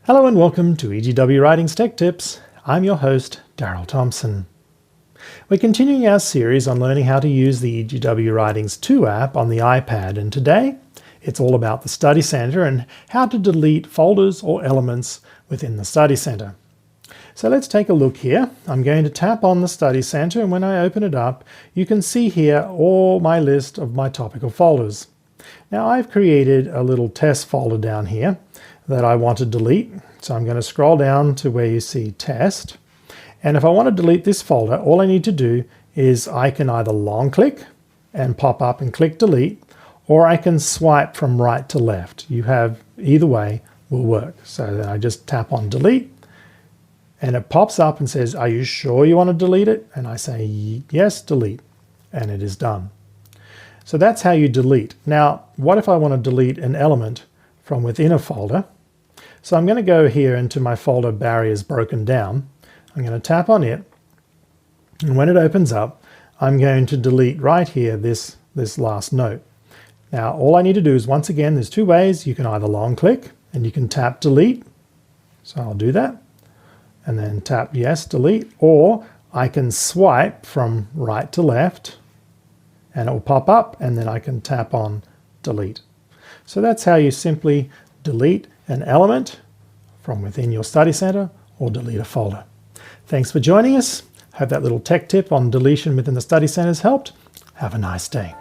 Hello and welcome to EGW Writings Tech Tips. I'm your host, Darryl Thompson. We're continuing our series on learning how to use the EGW Writings 2 app on the iPad, and today it's all about the Study Center and how to delete folders or elements within the Study Center. So let's take a look here. I'm going to tap on the Study Center, and when I open it up, you can see here all my list of my topical folders. Now I've created a little test folder down here that I want to delete. So I'm going to scroll down to where you see test. And if I want to delete this folder, all I need to do is I can either long click and pop up and click delete, or I can swipe from right to left. You have either way will work. So then I just tap on delete and it pops up and says, are you sure you want to delete it? And I say, yes, delete, and it is done. So that's how you delete. Now, what if I want to delete an element from within a folder? So I'm going to go here into my folder Barriers Broken Down. I'm going to tap on it, and when it opens up, I'm going to delete right here this last note. Now all I need to do is, once again, there's two ways. You can either long click and you can tap delete. So I'll do that and then tap yes, delete, or I can swipe from right to left and it will pop up, and then I can tap on delete. So that's how you simply delete an element from within your Study Center or delete a folder. Thanks for joining us. Hope that little tech tip on deletion within the Study Center has helped. Have a nice day.